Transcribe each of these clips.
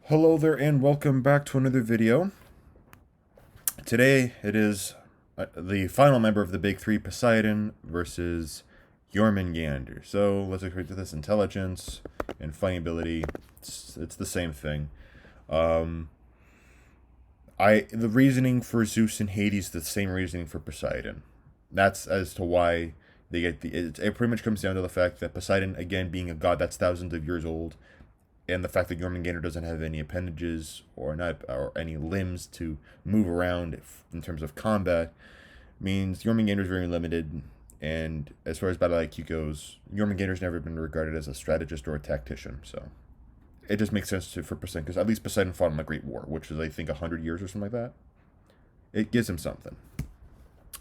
Hello there and welcome back to another video. Today it is the final member of the big three, Poseidon versus Jormungandr. So let's look at this intelligence and fighting ability. It's the same thing. Um, the reasoning for Zeus and Hades is the same reasoning for Poseidon. That's as to why they get it pretty much comes down to the fact that Poseidon, again being a god that's thousands of years old, and the fact that Jörmungandr doesn't have any appendages or any limbs to move around in terms of combat means Jormungandr is very limited. And as far as battle IQ goes, Jormungandr's never been regarded as a strategist or a tactician, so it just makes sense for Poseidon, because at least Poseidon fought in the Great War, which is I think 100 years or something like that. It gives him something.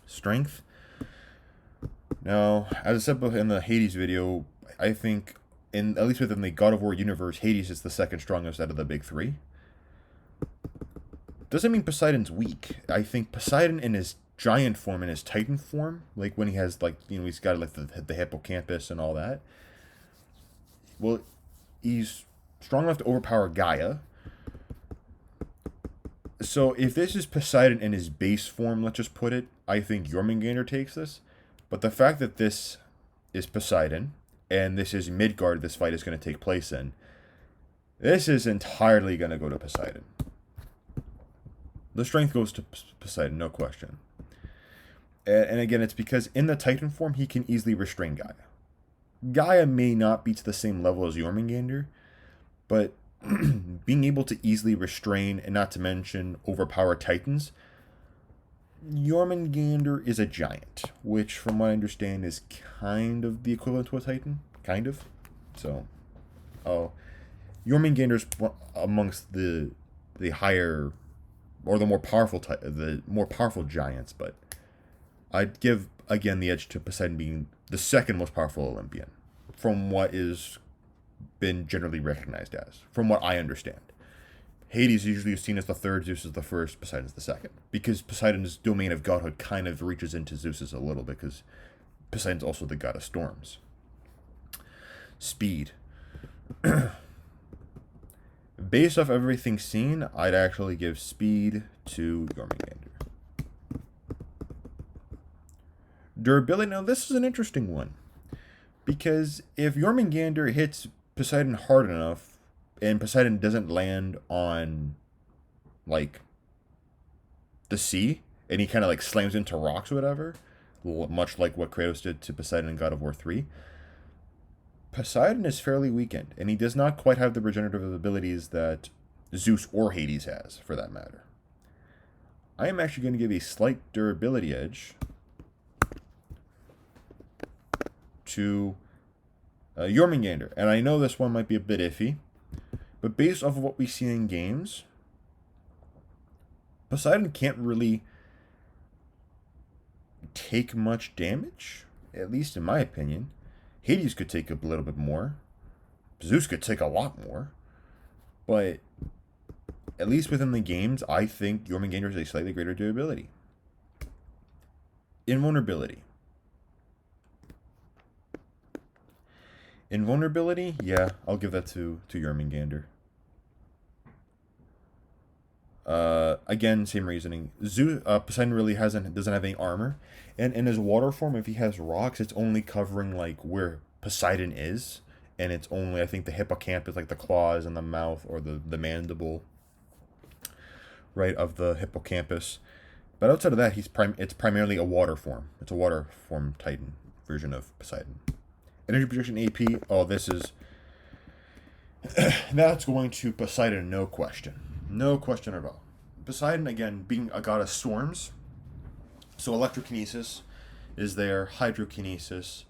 Strength. Now, as I said in the Hades video, I think at least within the God of War universe, Hades is the second strongest out of the big three. Doesn't mean Poseidon's weak. I think Poseidon in his giant form, in his Titan form, like when he has he's got like the hippocampus and all that. Well, he's strong enough to overpower Gaia. So if this is Poseidon in his base form, let's just put it, I think Jormungandr takes this. But the fact that this is Poseidon, and this is Midgard this fight is going to take place in, this is entirely going to go to Poseidon. The strength goes to Poseidon, no question. And again, it's because in the Titan form, he can easily restrain Gaia. Gaia may not be to the same level as Jormungandr, but being able to easily restrain, and not to mention overpower Titans, Jormungandr is a giant, which from what I understand is kind of the equivalent to a Titan. Kind of. So, Jormungandr's amongst the higher, or the more powerful giants, but I'd give again the edge to Poseidon being the second most powerful Olympian, from what is been generally recognized as, from what I understand. Hades usually is seen as the third, Zeus is the first, Poseidon is the second. Because Poseidon's domain of godhood kind of reaches into Zeus's a little bit, because Poseidon's also the god of storms. Speed. Based off everything seen, I'd actually give speed to Jormungandr. Durability, now this is an interesting one. Because if Jormungandr hits Poseidon hard enough, and Poseidon doesn't land on, like, the sea, and he kind of, like, slams into rocks or whatever, much like what Kratos did to Poseidon in God of War 3, Poseidon is fairly weakened, and he does not quite have the regenerative abilities that Zeus or Hades has, for that matter. I am actually going to give a slight durability edge to Jormungandr, and I know this one might be a bit iffy, but based off of what we see in games, Poseidon can't really take much damage, at least in my opinion. Hades could take a little bit more. Zeus could take a lot more. But at least within the games, I think Jormungandr has a slightly greater durability. Invulnerability. Invulnerability, yeah, I'll give that to Jörmungandr. Again, same reasoning. Poseidon really doesn't have any armor, and in his water form, if he has rocks, it's only covering like where Poseidon is, and it's only, I think, the hippocampus, like the claws and the mouth, or the mandible, right, of the hippocampus. But outside of that, it's primarily a water form. It's a water form Titan version of Poseidon. Energy projection AP. Oh, this is that's going to Poseidon, no question. No question at all. Poseidon, again, being a god of storms, so electrokinesis is there, hydrokinesis.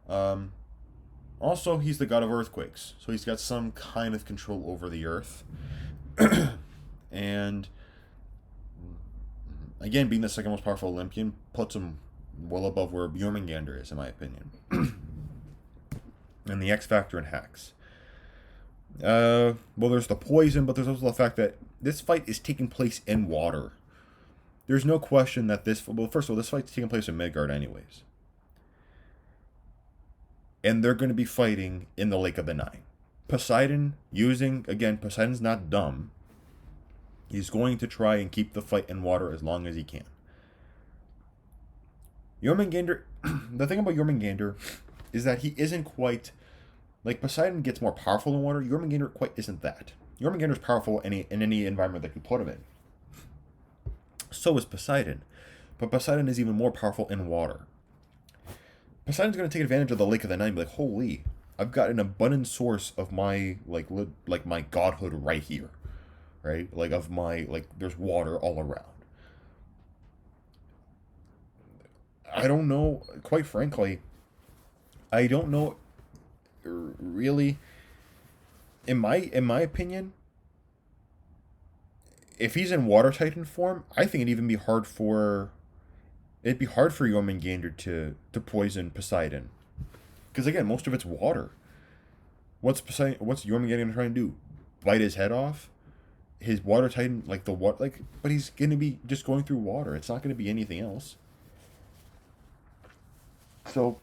Also, he's the god of earthquakes, so he's got some kind of control over the earth. And again, being the second most powerful Olympian puts him well above where Jormungandr is, in my opinion. And the X Factor and hacks. Well, there's the poison, but there's also the fact that this fight is taking place in water. There's no question that first of all, this fight's taking place in Midgard anyways. And they're going to be fighting in the Lake of the Nine. Poseidon using, again, Poseidon's not dumb. He's going to try and keep the fight in water as long as he can. Jormungandr, the thing about Jormungandr is that he isn't quite, like Poseidon gets more powerful in water, Jormungandr quite isn't that. Jormungandr is powerful in any environment that you put him in. So is Poseidon. But Poseidon is even more powerful in water. Poseidon's going to take advantage of the Lake of the Night and be like, holy, I've got an abundant source of my, like my godhood right here. Right? Like, of my, like, there's water all around. I don't know, quite frankly, I don't know really, in my opinion, if he's in Water Titan form, I think it'd be hard for Jormungandr to poison Poseidon. Because again, most of it's water. What's Jormungandr trying to do? Bite his head off? His Water Titan, like the what, like, but he's gonna be just going through water. It's not gonna be anything else. So,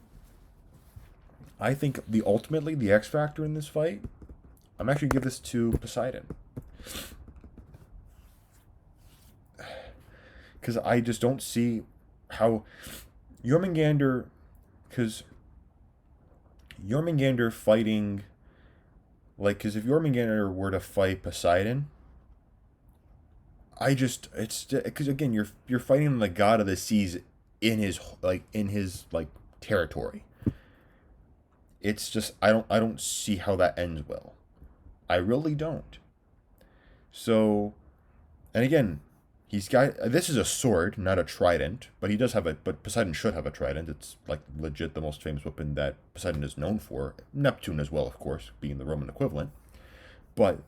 I think ultimately the X factor in this fight, I'm actually gonna give this to Poseidon. Because I just don't see how Jormungandr, because Jormungandr fighting, like, because if Jormungandr were to fight Poseidon, it's because again you're fighting the god of the seas in his territory. It's just I don't see how that ends well. I really don't. So, and again, he's got, this is a sword, not a trident, but he does have but Poseidon should have a trident. It's like legit the most famous weapon that Poseidon is known for. Neptune as well, of course, being the Roman equivalent. But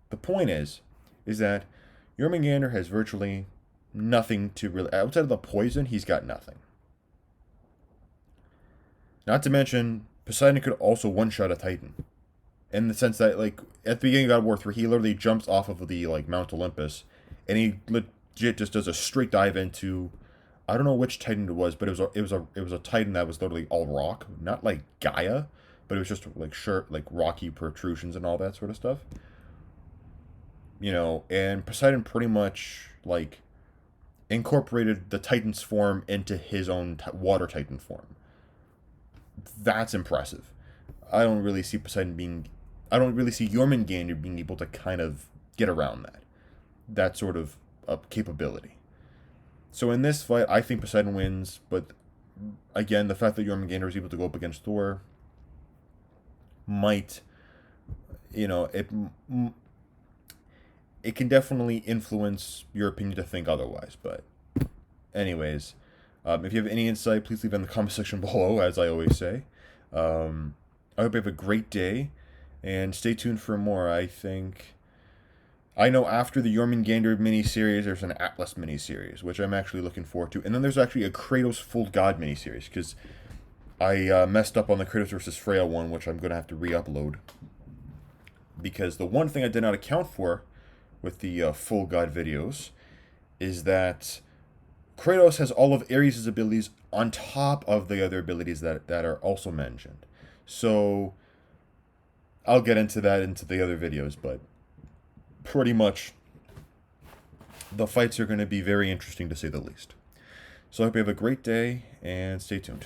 the point is that Jormungandr has virtually nothing to really, outside of the poison, he's got nothing. Not to mention, Poseidon could also one-shot a Titan. In the sense that, like, at the beginning of God of War 3, he literally jumps off of the, like, Mount Olympus, and he legit just does a straight dive into, I don't know which Titan it was, but it was a Titan that was literally all rock. Not like Gaia, but it was just, like, rocky protrusions and all that sort of stuff. You know, and Poseidon pretty much, like, incorporated the Titan's form into his own Water Titan form. That's impressive. I don't really see Jormungandr being able to kind of get around that sort of capability. So in this fight, I think Poseidon wins, but again, the fact that Jormungandr is able to go up against Thor might, you know, it can definitely influence your opinion to think otherwise. But anyways, if you have any insight, please leave it in the comment section below, as I always say. I hope you have a great day, and stay tuned for more. I know after the Jormungandr miniseries, there's an Atlas miniseries, which I'm actually looking forward to. And then there's actually a Kratos Full God miniseries, because I messed up on the Kratos vs. Freya one, which I'm going to have to re-upload. Because the one thing I did not account for with the Full God videos is that Kratos has all of Ares' abilities on top of the other abilities that are also mentioned. So I'll get into that into the other videos, but pretty much the fights are going to be very interesting to say the least. So I hope you have a great day and stay tuned.